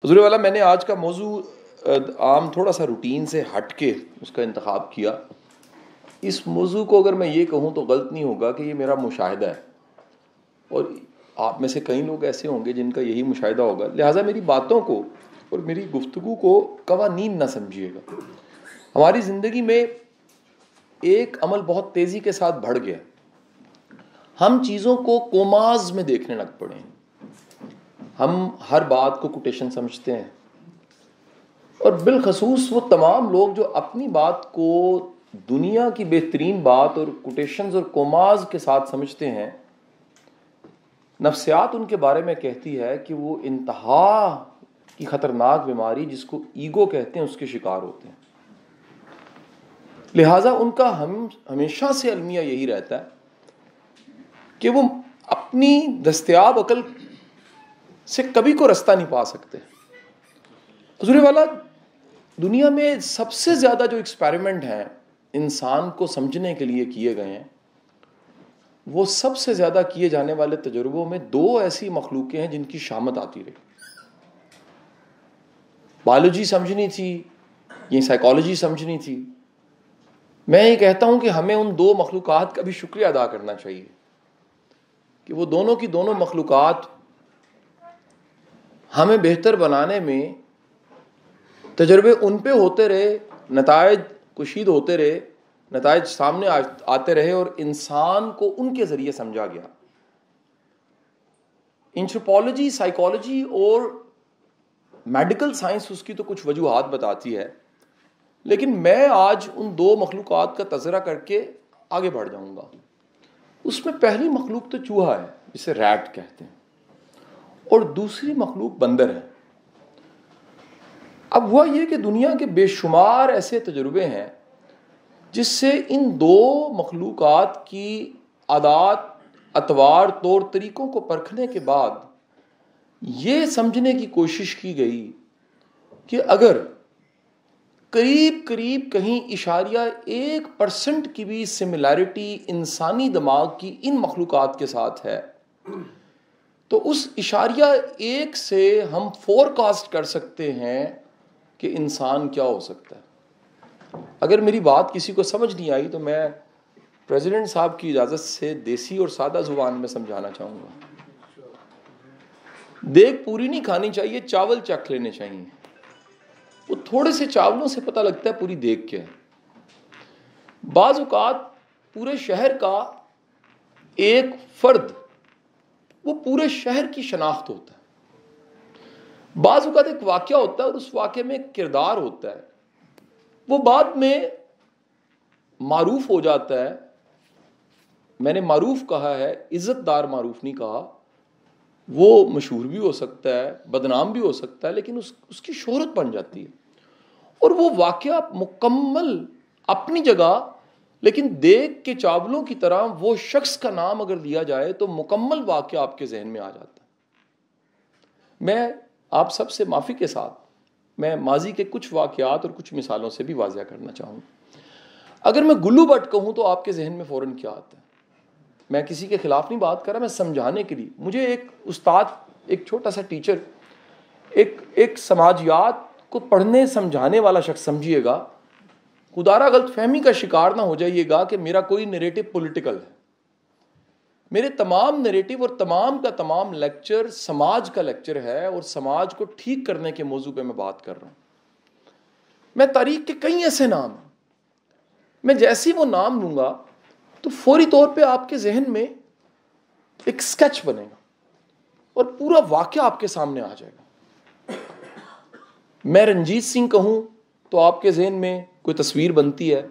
حضور والا میں نے آج کا موضوع عام تھوڑا سا روٹین سے ہٹ کے اس کا انتخاب کیا. اس موضوع کو اگر میں یہ کہوں تو غلط نہیں ہوگا کہ یہ میرا مشاہدہ ہے، اور آپ میں سے کئی لوگ ایسے ہوں گے جن کا یہی مشاہدہ ہوگا. لہٰذا میری باتوں کو اور میری گفتگو کو قوانین نہ سمجھیے گا. ہماری زندگی میں ایک عمل بہت تیزی کے ساتھ بڑھ گیا. ہم چیزوں کو کوماز میں دیکھنے لگ پڑے ہیں. ہم ہر بات کو کوٹیشن سمجھتے ہیں، اور بالخصوص وہ تمام لوگ جو اپنی بات کو دنیا کی بہترین بات اور کوٹیشنز اور کوماز کے ساتھ سمجھتے ہیں. نفسیات ان کے بارے میں کہتی ہے کہ وہ انتہا کی خطرناک بیماری جس کو ایگو کہتے ہیں اس کے شکار ہوتے ہیں. لہٰذا ان کا ہمیشہ سے المیہ یہی رہتا ہے کہ وہ اپنی دستیاب عقل سے کبھی کو رستہ نہیں پا سکتے. حضور والا، دنیا میں سب سے زیادہ جو ایکسپیریمنٹ ہیں انسان کو سمجھنے کے لیے کیے گئے ہیں، وہ سب سے زیادہ کیے جانے والے تجربوں میں دو ایسی مخلوقیں ہیں جن کی شامت آتی رہی. بایولوجی سمجھنی تھی، یہ سائیکالوجی سمجھنی تھی. میں یہ کہتا ہوں کہ ہمیں ان دو مخلوقات کا بھی شکریہ ادا کرنا چاہیے کہ وہ دونوں کی دونوں مخلوقات ہمیں بہتر بنانے میں تجربے ان پہ ہوتے رہے، نتائج کشید ہوتے رہے، نتائج سامنے آتے رہے، اور انسان کو ان کے ذریعے سمجھا گیا. اینتھروپولوجی، سائیکالوجی اور میڈیکل سائنس اس کی تو کچھ وجوہات بتاتی ہے، لیکن میں آج ان دو مخلوقات کا تذکرہ کر کے آگے بڑھ جاؤں گا. اس میں پہلی مخلوق تو چوہا ہے جسے ریٹ کہتے ہیں، اور دوسری مخلوق بندر ہے. اب ہوا یہ کہ دنیا کے بے شمار ایسے تجربے ہیں جس سے ان دو مخلوقات کی عادات، اطوار، طور طریقوں کو پرکھنے کے بعد یہ سمجھنے کی کوشش کی گئی کہ اگر قریب کہیں 0.1% کی بھی سملیرٹی انسانی دماغ کی ان مخلوقات کے ساتھ ہے تو اس 0.1 سے ہم فورکاسٹ کر سکتے ہیں کہ انسان کیا ہو سکتا ہے. اگر میری بات کسی کو سمجھ نہیں آئی تو میں پریزیڈنٹ صاحب کی اجازت سے دیسی اور سادہ زبان میں سمجھانا چاہوں گا. دیگ پوری نہیں کھانی چاہیے، چاول چکھ لینے چاہیے. وہ تھوڑے سے چاولوں سے پتہ لگتا ہے پوری دیگ کیا ہے. بعض اوقات پورے شہر کا ایک فرد وہ پورے شہر کی شناخت ہوتا ہے. بعض اوقات ایک واقعہ ہوتا ہے اور اس واقعے میں ایک کردار ہوتا ہے، وہ بعد میں معروف ہو جاتا ہے. میں نے معروف کہا ہے، عزت دار معروف نہیں کہا. وہ مشہور بھی ہو سکتا ہے، بدنام بھی ہو سکتا ہے، لیکن اس کی شہرت بن جاتی ہے. اور وہ واقعہ مکمل اپنی جگہ، لیکن دیگ کے چاولوں کی طرح وہ شخص کا نام اگر لیا جائے تو مکمل واقعہ آپ کے ذہن میں آ جاتا ہے. میں آپ سب سے معافی کے ساتھ میں ماضی کے کچھ واقعات اور کچھ مثالوں سے بھی واضح کرنا چاہوں گا. اگر میں گلو بٹ کہوں تو آپ کے ذہن میں فوراً کیا آتا ہے؟ میں کسی کے خلاف نہیں بات کر رہا، میں سمجھانے کے لیے. مجھے ایک استاد، ایک چھوٹا سا ٹیچر، ایک سماجیات کو پڑھنے سمجھانے والا شخص سمجھیے گا. خدارہ غلط فہمی کا شکار نہ ہو جائیے گا کہ میرا کوئی نیریٹو پولیٹیکل ہے. میرے تمام نیریٹو اور تمام کا تمام لیکچر سماج کا لیکچر ہے، اور سماج کو ٹھیک کرنے کے موضوع پہ میں بات کر رہا ہوں. میں تاریخ کے کئی ایسے نام ہیں، میں جیسی وہ نام لوں گا تو فوری طور پہ آپ کے ذہن میں ایک سکیچ بنے گا اور پورا واقعہ آپ کے سامنے آ جائے گا. میں رنجیت سنگھ کہوں تو آپ کے ذہن میں کوئی تصویر بنتی ہے.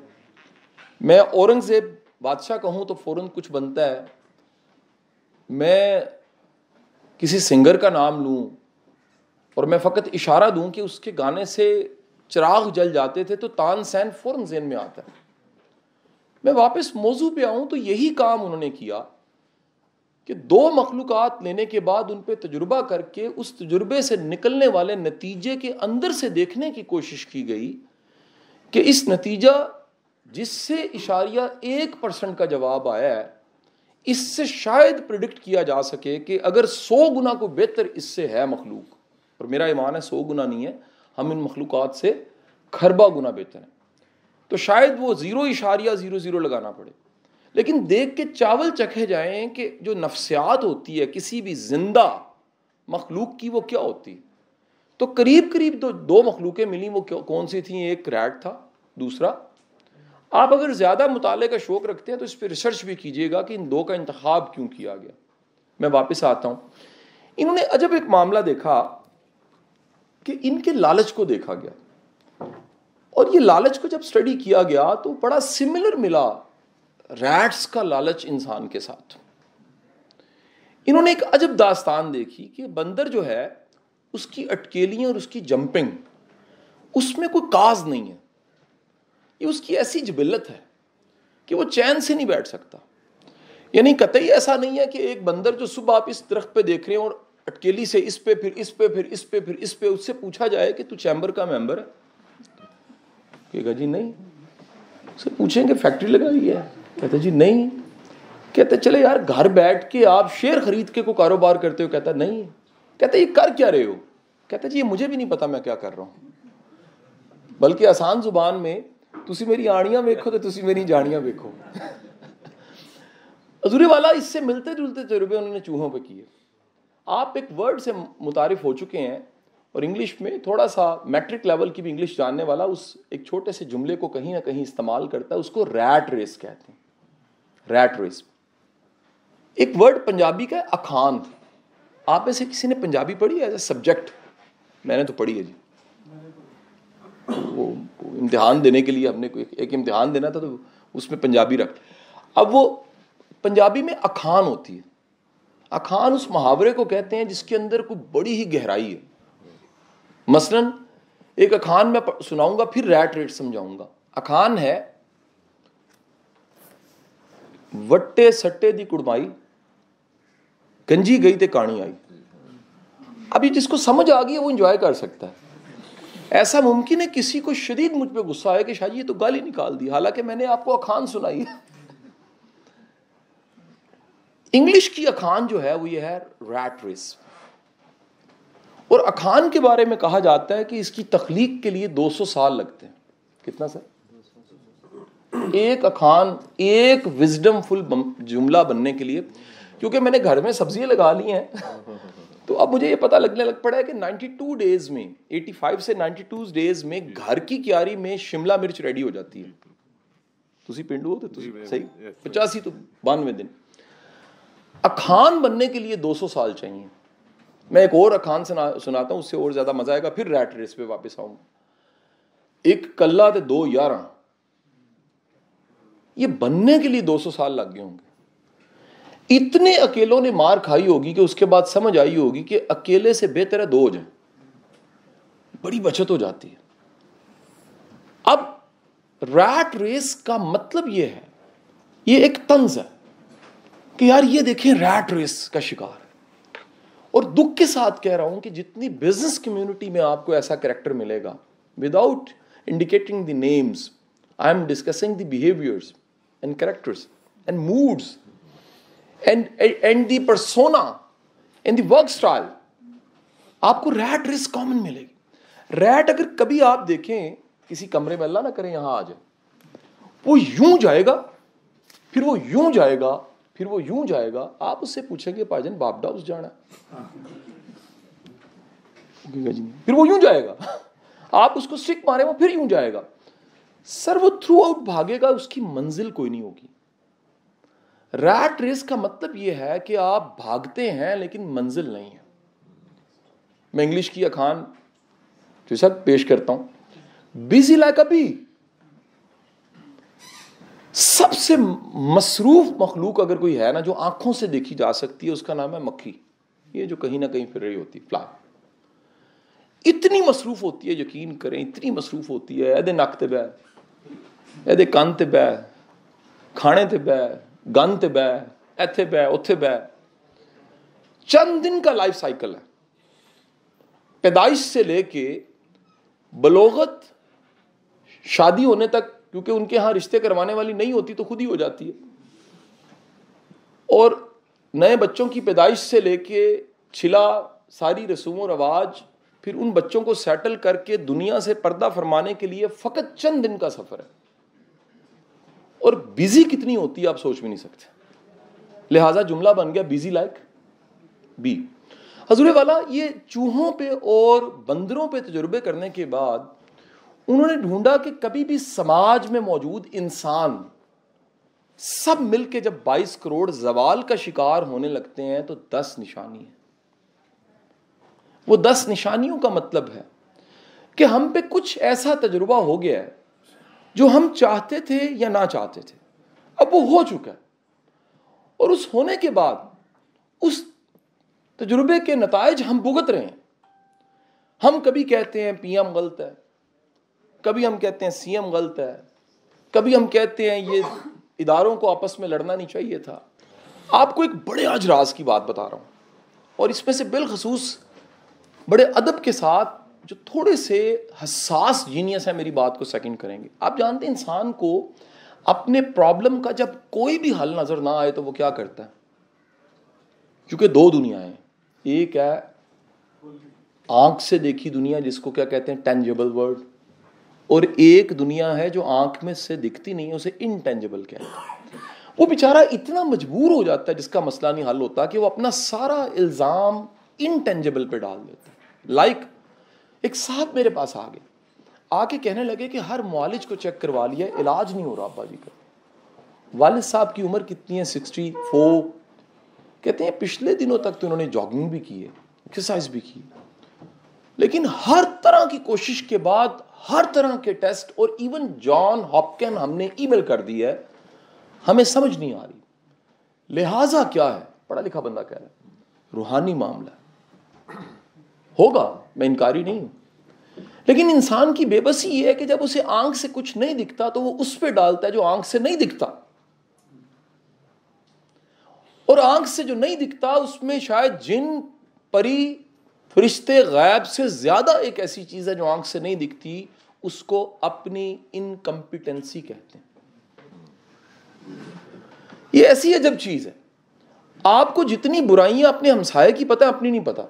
میں اورنگزیب بادشاہ کہوں تو فوراً کچھ بنتا ہے. میں کسی سنگر کا نام لوں اور میں فقط اشارہ دوں کہ اس کے گانے سے چراغ جل جاتے تھے تو تان سین فوراً ذہن میں آتا ہے. میں واپس موضوع پہ آؤں تو یہی کام انہوں نے کیا کہ دو مخلوقات لینے کے بعد ان پہ تجربہ کر کے اس تجربے سے نکلنے والے نتیجے کے اندر سے دیکھنے کی کوشش کی گئی کہ اس نتیجہ جس سے 0.1% کا جواب آیا ہے، اس سے شاید پریڈکٹ کیا جا سکے کہ اگر 100 گنا کو بہتر اس سے ہے مخلوق اور میرا ایمان ہے 100 گنا نہیں ہے، ہم ان مخلوقات سے کھربا گنا بہتر ہیں. تو شاید وہ 0.00 لگانا پڑے، لیکن دیکھ کے چاول چکھے جائیں کہ جو نفسیات ہوتی ہے کسی بھی زندہ مخلوق کی وہ کیا ہوتی ہے. تو قریب قریب دو مخلوقیں ملیں، وہ کون سی تھیں؟ ایک ریٹ تھا، دوسرا، آپ اگر زیادہ مطالعے کا شوق رکھتے ہیں تو اس پہ ریسرچ بھی کیجئے گا کہ ان دو کا انتخاب کیوں کیا گیا. میں واپس آتا ہوں. انہوں نے عجب ایک معاملہ دیکھا کہ ان کے لالچ کو دیکھا گیا، اور یہ لالچ کو جب سٹڈی کیا گیا تو بڑا سملر ملا ریٹس کا لالچ انسان کے ساتھ. انہوں نے ایک عجب داستان دیکھی کہ بندر جو ہے اس کی اٹکیلیاں اور اس کی جمپنگ، اس میں کوئی کاز نہیں ہے. یہ اس کی ایسی جبلت ہے کہ وہ چین سے نہیں بیٹھ سکتا. یعنی قطعی ایسا نہیں ہے کہ ایک بندر جو صبح آپ اس درخت پہ دیکھ رہے ہیں اور اٹکیلی سے اس پہ پھر اس پہ پھر اس پہ پھر اس پہ، اس سے پوچھا جائے کہ تو چیمبر کا ممبر ہے، کہے گا جی نہیں. اس سے پوچھیں کہ فیکٹری لگائی ہے، کہتا جی نہیں. کہتے چلے یار گھر بیٹھ کے آپ شیئر خرید کے کوئی کاروبار کرتے ہو، کہتا نہیں. کہتے یہ کر کیا رہے ہو؟ کہتا جی یہ مجھے بھی نہیں پتا میں کیا کر رہا ہوں، بلکہ آسان زبان میں تسی میری آڑیاں ویکھو تو تسی میری جاڑیاں ویکھو. حضور والا اس سے ملتے جلتے تجربے انہوں نے چوہوں پہ کیے. آپ ایک ورڈ سے متعارف ہو چکے ہیں، اور انگلش میں تھوڑا سا میٹرک لیول کی بھی انگلش جاننے والا اس ایک چھوٹے سے جملے کو کہیں نہ کہیں استعمال کرتا ہے، اس کو ریٹ ریس کہتے ہیں. ریٹ ریس ایک ورڈ پنجابی کا ہے، اخان. آپ میں سے کسی نے پنجابی پڑھی ہے ایز اے سبجیکٹ؟ میں نے تو پڑھی ہے جی. وہ امتحان دینے کے لیے ہم نے ایک امتحان دینا تھا تو اس میں پنجابی رکھ. اب وہ پنجابی میں اخان ہوتی ہے. اخان اس محاورے کو کہتے ہیں جس کے اندر کوئی بڑی ہی گہرائی ہے. مثلا ایک اخان میں سناؤں گا پھر ریٹ ریٹ سمجھاؤں گا. اخان ہے وٹے سٹے دی کڑمائی، گنجی گئی تے کانی آئی. اب یہ جس کو سمجھ آ گئی ہے وہ انجوائے کر سکتا ہے. ایسا ممکن ہے کسی کو شدید مجھ پہ غصہ آئے کہ شاہ جی یہ تو گالی نکال دی، حالانکہ میں نے آپ کو اخان سنائی ہے. انگلش کی اخان جو ہے وہ یہ ہے ریٹ ریس. اور اخان کے بارے میں کہا جاتا ہے کہ اس کی تخلیق کے لیے 200 سال لگتے ہیں. کتنا سر؟ ایک اخان، ایک وزڈم فل جملہ بننے کے لیے. کیونکہ میں نے گھر میں سبزیاں لگا لی ہیں تو اب مجھے یہ پتہ لگنے لگ پڑا ہے کہ 92 ڈیز میں، 85 سے 92 ڈیز میں گھر کی کیاری میں شملہ مرچ ریڈی ہو جاتی ہے. تسی پنڈو ہو تو صحیح 85 تو 92 دن. اخان بننے کے لیے 200 سال چاہیے. میں ایک اور اخان سناتا ہوں، اس سے اور زیادہ مزہ آئے گا، پھر ریٹ ریس پہ واپس آؤں. ایک کلہ تے 2 11 یہ بننے کے لیے 200 سال لگ گئے ہوں گے. اتنے اکیلوں نے مار کھائی ہوگی کہ اس کے بعد سمجھ آئی ہوگی کہ اکیلے سے بہتر ہے 2 ہو جائیں، بڑی بچت ہو جاتی ہے. اب ریٹ ریس کا مطلب یہ ہے، یہ ایک طنز ہے کہ یار یہ دیکھیں ریٹ ریس کا شکار ہے. اور دکھ کے ساتھ کہہ رہا ہوں کہ جتنی بزنس کمیونٹی میں آپ کو ایسا کریکٹر ملے گا، without indicating the names, I am discussing the behaviours and characters and moods and the persona and the work style, آپ کو ریٹ ریس کامن ملے گی. ریٹ اگر کبھی آپ دیکھیں کسی کمرے میں، اللہ نہ کرے یہاں آ جائے، وہ یوں جائے گا، پھر وہ یوں جائے گا، پھر وہ یوں جائے گا. آپ اس سے پوچھیں گے پاجن بابڈا اس جانا ہے، پھر وہ یوں جائے گا. آپ اس کو سٹک مارے وہ پھر یوں جائے گا. سر وہ تھرو آؤٹ بھاگے گا، اس کی منزل کوئی نہیں ہوگی. ریٹ ریس کا مطلب یہ ہے کہ آپ بھاگتے ہیں لیکن منزل نہیں ہے. میں انگلش کی اخان جو سب پیش کرتا ہوں، بیزی لائک اے بی. سب سے مصروف مخلوق اگر کوئی ہے نا جو آنکھوں سے دیکھی جا سکتی ہے، اس کا نام ہے مکھی. یہ جو کہیں نہ کہیں پھر رہی ہوتی فلائی. اتنی مصروف ہوتی ہے، یقین کریں اتنی مصروف ہوتی ہے. ایدے نک تے بہ، ایدے کان تے بہ، کھانے تے بہ، گن تے بہ، ایتھے بہ، اوتھے بہ. چند دن کا لائف سائیکل ہے، پیدائش سے لے کے بلوغت، شادی ہونے تک، کیونکہ ان کے ہاں رشتے کروانے والی نہیں ہوتی تو خود ہی ہو جاتی ہے. اور نئے بچوں کی پیدائش سے لے کے چھلا، ساری رسوم و رواج، پھر ان بچوں کو سیٹل کر کے دنیا سے پردہ فرمانے کے لیے فقط چند دن کا سفر ہے، اور بیزی کتنی ہوتی ہے آپ سوچ بھی نہیں سکتے. لہٰذا جملہ بن گیا بیزی لائک بی. حضور والا یہ چوہوں پہ اور بندروں پہ تجربے کرنے کے بعد انہوں نے ڈھونڈا کہ کبھی بھی سماج میں موجود انسان سب مل کے جب 22 کروڑ زوال کا شکار ہونے لگتے ہیں تو 10 نشانی ہے. وہ 10 نشانیوں کا مطلب ہے کہ ہم پہ کچھ ایسا تجربہ ہو گیا ہے جو ہم چاہتے تھے یا نہ چاہتے تھے، اب وہ ہو چکا ہے، اور اس ہونے کے بعد اس تجربے کے نتائج ہم بھگت رہے ہیں. ہم کبھی کہتے ہیں پی ایم غلط ہے، کبھی ہم کہتے ہیں سی ایم غلط ہے، کبھی ہم کہتے ہیں یہ اداروں کو آپس میں لڑنا نہیں چاہیے تھا. آپ کو ایک بڑے آج راز کی بات بتا رہا ہوں، اور اس میں سے بالخصوص بڑے ادب کے ساتھ جو تھوڑے سے حساس جینیس ہیں میری بات کو سیکنڈ کریں گے. آپ جانتے ہیں انسان کو اپنے پرابلم کا جب کوئی بھی حل نظر نہ آئے تو وہ کیا کرتا ہے؟ کیونکہ دو دنیا ہیں، ایک ہے آنکھ سے دیکھی دنیا جس کو کیا کہتے ہیں ٹینجیبل ورلڈ، اور ایک دنیا ہے جو آنکھ میں سے دکھتی نہیں ہے، اسے انٹینجیبل کہتے ہیں. وہ بیچارہ اتنا مجبور ہو جاتا ہے جس کا مسئلہ نہیں حل ہوتا کہ وہ اپنا سارا الزام انٹینجیبل پہ ڈال دیتا ہے. لائک ایک صاحب میرے پاس آ کے کہنے لگے کہ ہر معالج کو چیک کروا لیا، علاج نہیں ہو رہا ابا جی کا. والد صاحب کی عمر کتنی ہے؟ 64. کہتے ہیں پچھلے دنوں تک تو انہوں نے جاگنگ بھی کی ہے، ایکسرسائز بھی کی، لیکن ہر طرح کی کوشش کے بعد ہر طرح کے ٹیسٹ اور ایون جان ہاپکن ہم نے ای میل کر دی ہے، ہمیں سمجھ نہیں آ رہی. لہٰذا کیا ہے؟ پڑھا لکھا بندہ کہہ رہا ہے روحانی معاملہ ہوگا، میں انکاری نہیں ہوں، لیکن انسان کی بے بسی یہ ہے کہ جب اسے آنکھ سے کچھ نہیں دکھتا تو وہ اس پہ ڈالتا ہے جو آنکھ سے نہیں دکھتا، اور آنکھ سے جو نہیں دکھتا اس میں شاید جن پری فرشتے غیب سے زیادہ ایک ایسی چیز ہے جو آنکھ سے نہیں دکھتی، اس کو اپنی انکمپیٹنسی کہتے ہیں. یہ ایسی عجب چیز ہے، آپ کو جتنی برائیاں اپنے ہمسائے کی پتہ اپنی نہیں پتہ.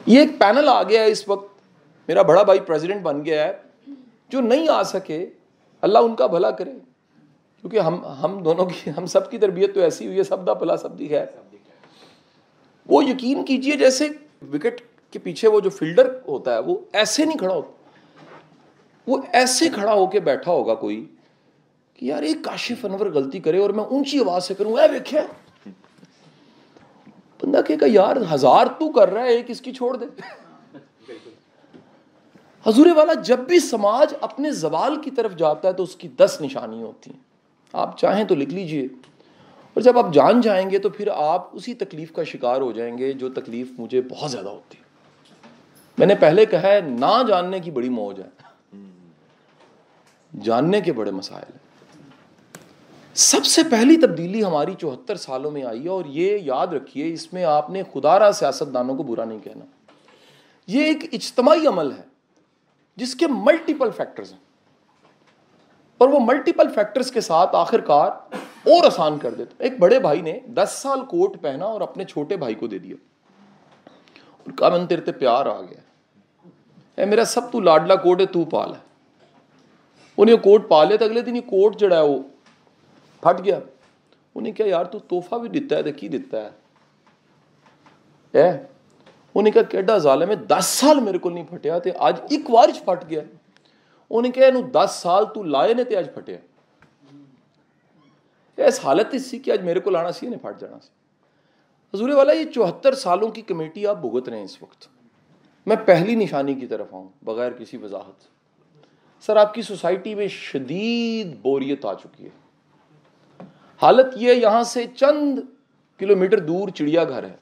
یہ ایک پینل آ گیا ہے اس وقت، میرا بڑا بھائی پریزیڈنٹ بن گیا ہے، جو نہیں آ سکے اللہ ان کا بھلا کرے، کیونکہ ہم دونوں کی ہم سب کی تربیت تو ایسی ہوئی ہے، سب دا بھلا سب دی خیر. وہ یقین کیجئے جیسے وکٹ کے پیچھے وہ جو فیلڈر ہوتا ہے وہ ایسے نہیں کھڑا ہوتا، وہ ایسے کھڑا ہو کے بیٹھا ہوگا کوئی کہ یار ایک کاشف انور غلطی کرے اور میں اونچی آواز سے کروں اے ویکھے، بندہ کہے گا یار 1000 تو کر رہا ہے ایک اس کی چھوڑ دے. حضور والا جب بھی سماج اپنے زوال کی طرف جاتا ہے تو اس کی 10 نشانی ہوتی ہیں، آپ چاہیں تو لکھ لیجئے، اور جب آپ جان جائیں گے تو پھر آپ اسی تکلیف کا شکار ہو جائیں گے جو تکلیف مجھے بہت زیادہ ہوتی ہے. میں نے پہلے کہا ہے نہ جاننے کی بڑی موج ہے، جاننے کے بڑے مسائل ہیں. سب سے پہلی تبدیلی ہماری 74 سالوں میں آئی ہے، اور یہ یاد رکھیے اس میں آپ نے خدا را سیاستدانوں کو برا نہیں کہنا. یہ ایک اجتماعی عمل ہے جس کے ملٹیپل فیکٹرز ہیں، اور وہ ملٹیپل فیکٹرز کے ساتھ آخر کار اور آسان کر دیتے. ایک بڑے بھائی نے 10 سال کوٹ پہنا اور اپنے چھوٹے بھائی کو دے دیا اور کہا من تیرے تے پیار آ گیا، اے میرا سب تو لاڈلا کوٹ ہے، تو پال ہے. انہیں کوٹ پالے تو اگلے دن یہ کوٹ جڑا ہے وہ پھٹ گیا. انہیں کہا یار تو تحفہ بھی دیتا ہے تو کی دیتا ہے؟ انہیں کہا کیڈا ظالم ہے، 10 سال میرے کو نہیں پھٹیا تے آج ایک وار پھٹ گیا. انہیں کہا انہوں 10 سال تو لائے نے تے آج پھٹیا. اس حالت اس سی کہ آج میرے کو لانا سی نے پھٹ جانا سی. حضور والا یہ 74 سالوں کی کمیٹی آپ بھگت رہے ہیں اس وقت. میں پہلی نشانی کی طرف آؤں بغیر کسی وضاحت. سر آپ کی سوسائٹی میں شدید بوریت آ چکی ہے. حالت یہ یہاں سے چند کلومیٹر دور چڑیا گھر ہے.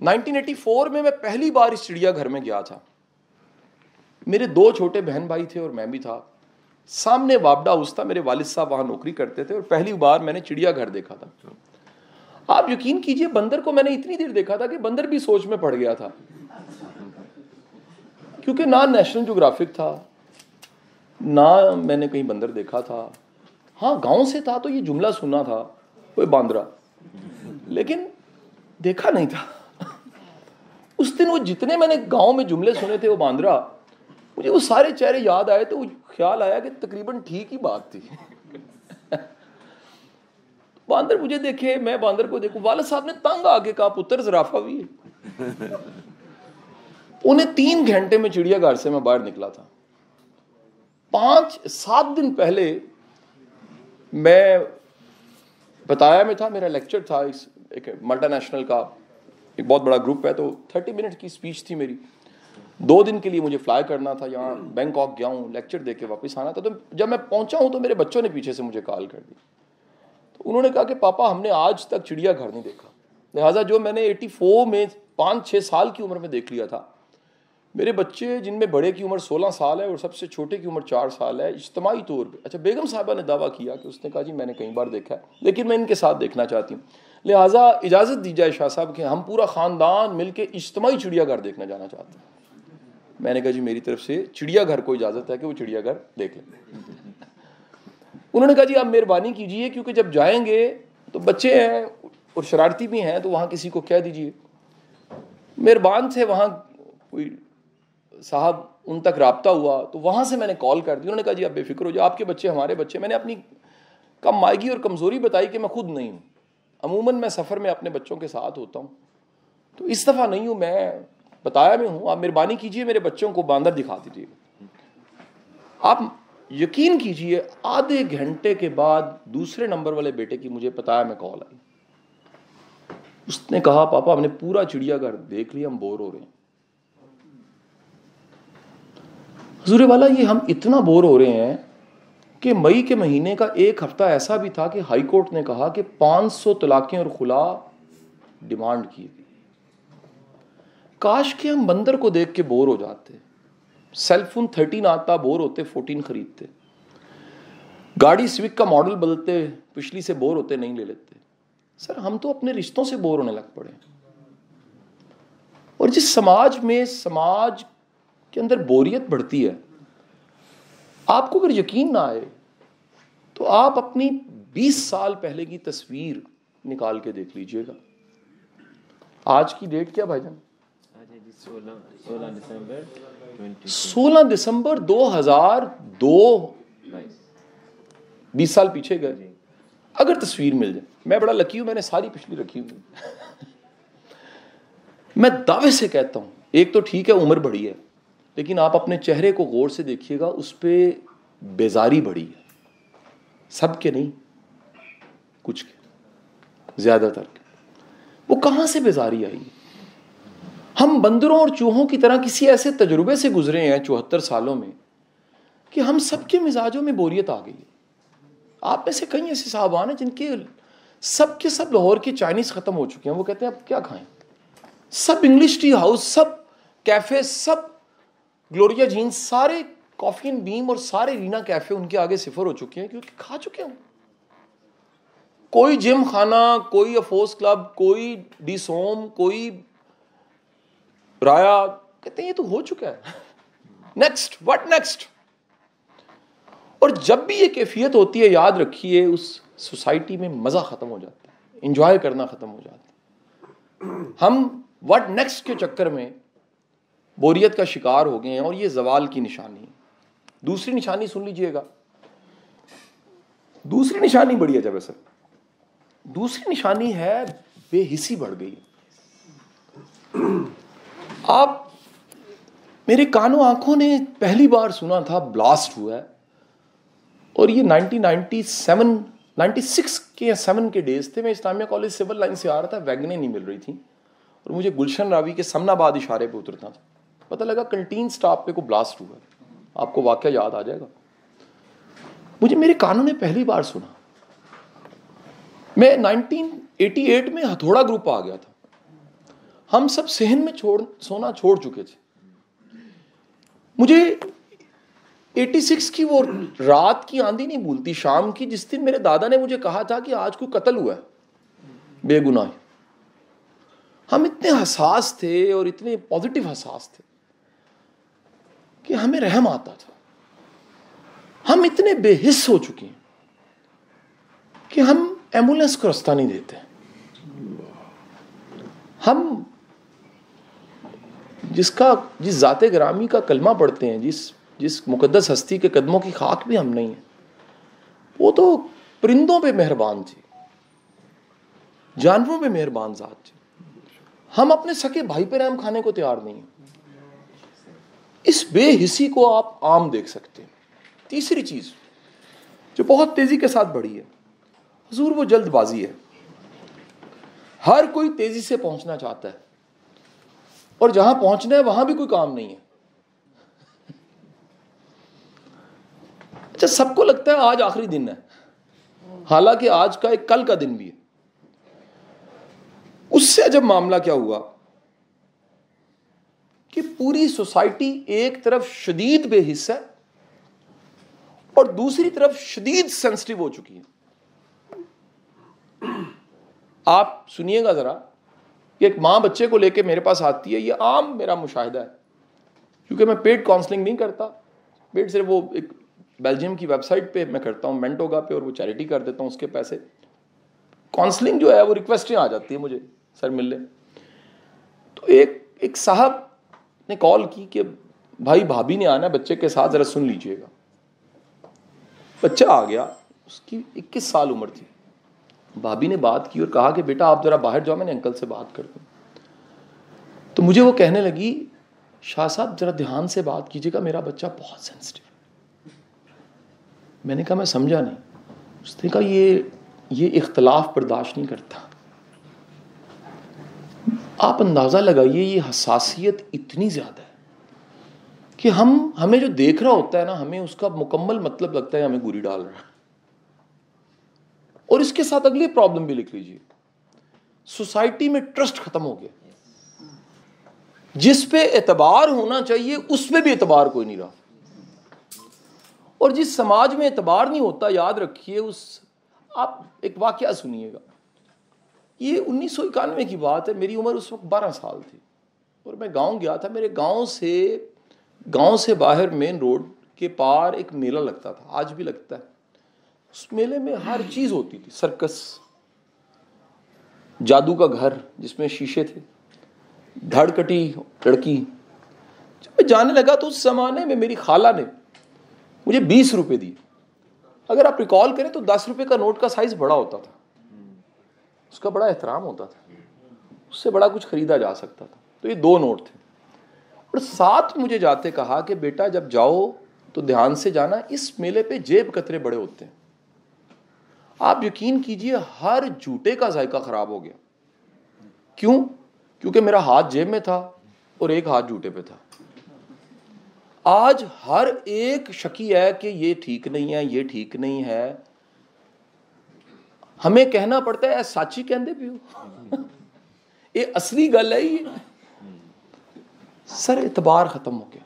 1984 میں پہلی بار اس چڑیا گھر میں گیا تھا. میرے 2 چھوٹے بہن بھائی تھے اور میں بھی تھا. سامنے وابڈا ہاؤس تھا، میرے والد صاحب وہاں نوکری کرتے تھے، اور پہلی بار میں نے چڑیا گھر دیکھا تھا. آپ یقین کیجئے بندر کو میں نے اتنی دیر دیکھا تھا کہ بندر بھی سوچ میں پڑ گیا تھا، کیونکہ نہ نیشنل جغرافک تھا نہ میں نے کہیں بندر دیکھا تھا. ہاں گاؤں سے تھا تو یہ جملہ سنا تھا کوئی باندرا، لیکن دیکھا نہیں تھا. اس دن وہ جتنے میں نے گاؤں میں جملے سنے تھے وہ باندرا، مجھے وہ سارے چہرے یاد آئے تو خیال آیا کہ تقریباً ٹھیک ہی بات تھی. باندر مجھے دیکھے، میں باندر کو دیکھوں. والد صاحب نے تنگ آ کے کہا پتر زرافہ بھی ہے. 3 گھنٹے میں چڑیا گھر سے میں باہر نکلا تھا. 5-7 دن پہلے میں بتایا میں تھا، میرا لیکچر تھا ایک ملٹا نیشنل کا، ایک بہت بڑا گروپ ہے، تو 30 منٹ کی سپیچ تھی میری. 2 دن کے لیے مجھے فلائی کرنا تھا، یہاں بینکاک گیا ہوں، لیکچر دے کے واپس آنا تھا. تو جب میں پہنچا ہوں تو میرے بچوں نے پیچھے سے مجھے کال کر دی. تو انہوں نے کہا کہ پاپا ہم نے آج تک چڑیا گھر نہیں دیکھا. لہٰذا جو میں نے 84 میں 5-6 سال کی عمر میں دیکھ لیا تھا، میرے بچے جن میں بڑے کی عمر 16 سال ہے اور سب سے چھوٹے کی عمر 4 سال ہے، اجتماعی طور پہ، اچھا بیگم صاحبہ نے دعویٰ کیا کہ اس نے کہا جی میں نے کئی بار دیکھا ہے لیکن میں ان کے ساتھ دیکھنا چاہتی ہوں. لہٰذا اجازت دی جائے شاہ صاحب کہ ہم پورا خاندان مل کے اجتماعی چڑیا گھر دیکھنا جانا چاہتے ہیں. میں نے کہا جی میری طرف سے چڑیا گھر کو اجازت ہے کہ وہ چڑیا گھر دیکھ لیں. انہوں نے کہا جی آپ مہربانی کیجئے، کیونکہ جب جائیں گے تو بچے ہیں اور شرارتی بھی ہیں تو وہاں کسی کو کہہ دیجئے. مہربان تھے، وہاں کوئی صاحب ان تک رابطہ ہوا تو وہاں سے میں نے کال کر دی. انہوں نے کہا جی آپ بے فکر ہو جائے، آپ کے بچے ہمارے بچے. میں نے اپنی کم مائگی اور کمزوری بتائی کہ میں خود نہیں ہوں، عموماً میں سفر میں اپنے بچوں کے ساتھ ہوتا ہوں، تو اس دفعہ نہیں ہوں، میں بتایا میں ہوں، آپ مہربانی کیجئے میرے بچوں کو باندر دکھا دیجیے. آپ یقین کیجئے آدھے گھنٹے کے بعد دوسرے نمبر والے بیٹے کی مجھے بتایا میں کال آئی. اس نے کہا پاپا ہم نے پورا چڑیا گھر دیکھ لیا، ہم بور ہو رہے ہیں. حضور والا یہ ہم اتنا بور ہو رہے ہیں کہ مئی کے مہینے کا ایک ہفتہ ایسا بھی تھا کہ ہائی کورٹ نے کہا کہ 500 طلاقیں اور خلا ڈیمانڈ کی. کاش کہ ہم بندر کو دیکھ کے بور ہو جاتے. سیل فون 13 آتا، بور ہوتے 14 خریدتے. گاڑی سوک کا ماڈل بدلتے، پچھلی سے بور ہوتے نہیں لے لیتے. سر ہم تو اپنے رشتوں سے بور ہونے لگ پڑے. اور جس سماج کے اندر بوریت بڑھتی ہے، آپ کو اگر یقین نہ آئے تو آپ اپنی 20 سال پہلے کی تصویر نکال کے دیکھ لیجئے گا. آج کی ڈیٹ کیا بھائی جان؟ 16 دسمبر 2002. 20 سال پیچھے گئے. اگر تصویر مل جائے، میں بڑا لکی ہوں، میں نے ساری پچھلی رکھی ہوئی. میں دعوے سے کہتا ہوں، ایک تو ٹھیک ہے عمر بڑھی ہے، لیکن آپ اپنے چہرے کو غور سے دیکھیے گا، اس پہ بیزاری بڑھی ہے. سب کے نہیں، کچھ کے، زیادہ تر کے. وہ کہاں سے بیزاری آئی؟ ہم بندروں اور چوہوں کی طرح کسی ایسے تجربے سے گزرے ہیں 74 سالوں میں کہ ہم سب کے مزاجوں میں بوریت آ گئی. آپ میں سے کئی ایسے صاحبان ہیں جن کے سب لاہور کے چائنیز ختم ہو چکے ہیں. وہ کہتے ہیں اب کیا کھائیں؟ سب انگلش ٹی ہاؤس، سب کیفے، سب گلوریا جینز، سارے کافی اینڈ بیم اور سارے رینا کیفے ان کے آگے صفر ہو چکے ہیں کیونکہ کھا چکے ہیں. کوئی جم خانہ، کوئی افوز کلب، کوئی ڈی سوم، کوئی رایا، کہتے ہیں یہ تو ہو چکا ہے. Next what next. اور جب بھی یہ کیفیت ہوتی ہے، یاد رکھیے اس سوسائٹی میں مزہ ختم ہو جاتا ہے، انجوائے کرنا ختم ہو جاتا ہے. ہم واٹ نیکسٹ کے چکر میں بوریت کا شکار ہو گئے ہیں اور یہ زوال کی نشانی ہے. دوسری نشانی سن لیجئے گا. دوسری نشانی بڑی عجب ہے سر. دوسری نشانی ہے بے حسی بڑھ گئی. آپ میرے کانوں آنکھوں نے پہلی بار سنا تھا بلاسٹ ہوا ہے، اور یہ 96 کے 7 کے ڈیز تھے. میں اسلامیہ کالج سول لائن سے آ رہا تھا، ویگنیں نہیں مل رہی تھیں اور مجھے گلشن راوی کے سمنا آباد اشارے پہ اترنا تھا. پتہ لگا کنٹین سٹاپ پہ کو بلاسٹ ہوا. آپ کو واقعہ یاد آ جائے گا. مجھے میرے کانوں نے پہلی بار سنا. میں 1988 میں ہتھوڑا گروپ آ گیا تھا. ہم سب صحن میں سونا چھوڑ چکے تھے. مجھے 86 کی وہ رات کی آندھی نہیں بھولتی، شام کی، جس دن میرے دادا نے مجھے کہا تھا کہ آج کوئی قتل ہوا ہے بے گناہ. ہم اتنے حساس تھے اور اتنے پازیٹیو حساس تھے کہ ہمیں رحم آتا تھا. ہم اتنے بے حس ہو چکے ہیں کہ ہم ایمبولینس کو راستہ نہیں دیتے. ہم جس ذات گرامی کا کلمہ پڑھتے ہیں، جس مقدس ہستی کے قدموں کی خاک بھی ہم نہیں ہیں، وہ تو پرندوں پہ مہربان تھی، جانوروں پہ مہربان ذات تھی. ہم اپنے سکے بھائی پہ رحم کھانے کو تیار نہیں ہیں. اس بے حسی کو آپ عام دیکھ سکتے ہیں. تیسری چیز جو بہت تیزی کے ساتھ بڑھی ہے، حضور، وہ جلد بازی ہے. ہر کوئی تیزی سے پہنچنا چاہتا ہے، اور جہاں پہنچنا ہے وہاں بھی کوئی کام نہیں ہے. اچھا، سب کو لگتا ہے آج آخری دن ہے، حالانکہ آج کا ایک کل کا دن بھی ہے. اس سے جب معاملہ کیا ہوا کہ پوری سوسائٹی ایک طرف شدید بے حس ہے اور دوسری طرف شدید سینسٹیو ہو چکی ہے. آپ سنیے گا ذرا کہ ایک ماں بچے کو لے کے میرے پاس آتی ہے، یہ عام میرا مشاہدہ ہے، کیونکہ میں پیڈ کاؤنسلنگ نہیں کرتا. پیڈ صرف وہ ایک بیلجیم کی ویب سائٹ پہ میں کرتا ہوں، مینٹوگا پہ، اور وہ چیریٹی کر دیتا ہوں اس کے پیسے. کاؤنسلنگ جو ہے وہ ریکویسٹیں آ جاتی ہیں مجھے، سر مل لیں. تو ایک صاحب نے کال کی کہ بھائی بھابھی نے آنا بچے کے ساتھ، ذرا سن لیجئے گا. بچہ آ گیا، اس کی 21 سال عمر تھی. بھابھی نے بات کی اور کہا کہ بیٹا آپ ذرا باہر جاؤ، میں نے انکل سے بات کر دوں. تو مجھے وہ کہنے لگی، شاہ صاحب ذرا دھیان سے بات کیجیے گا، میرا بچہ بہت سینسٹیو ہے. میں نے کہا میں سمجھا نہیں. اس نے کہا یہ اختلاف برداشت نہیں کرتا. آپ اندازہ لگائیے، یہ حساسیت اتنی زیادہ ہے کہ ہمیں جو دیکھ رہا ہوتا ہے نا، ہمیں اس کا مکمل مطلب لگتا ہے ہمیں گولی ڈال رہا ہے. اور اس کے ساتھ اگلی پرابلم بھی لکھ لیجیے، سوسائٹی میں ٹرسٹ ختم ہو گیا. جس پہ اعتبار ہونا چاہیے اس پہ بھی اعتبار کوئی نہیں رہا. اور جس سماج میں اعتبار نہیں ہوتا، یاد رکھیے، آپ ایک واقعہ سنیے گا. یہ 1991 کی بات ہے، میری عمر اس وقت 12 سال تھی اور میں گاؤں گیا تھا. میرے گاؤں سے باہر مین روڈ کے پار ایک میلہ لگتا تھا، آج بھی لگتا ہے. اس میلے میں ہر چیز ہوتی تھی، سرکس، جادو کا گھر جس میں شیشے تھے، دھڑ کٹی لڑکی. جب میں جانے لگا تو اس زمانے میں میری خالہ نے مجھے 20 روپے دیے. اگر آپ ریکال کریں تو 10 روپے کا نوٹ کا سائز بڑا ہوتا تھا، اس کا بڑا احترام ہوتا تھا، اس سے بڑا کچھ خریدا جا سکتا تھا. تو یہ 2 نوٹ تھے. اور ساتھ مجھے جاتے کہا کہ بیٹا جب جاؤ تو دھیان سے جانا، اس میلے پہ جیب کترے بڑے ہوتے ہیں. آپ یقین کیجئے ہر جوتے کا ذائقہ خراب ہو گیا. کیوں؟ کیونکہ میرا ہاتھ جیب میں تھا اور ایک ہاتھ جوتے پہ تھا. آج ہر ایک شکی ہے کہ یہ ٹھیک نہیں ہے، یہ ٹھیک نہیں ہے. ہمیں کہنا پڑتا ہے ساچی کہندے پیو، یہ اصلی گل ہے. یہ سر اعتبار ختم ہو گیا.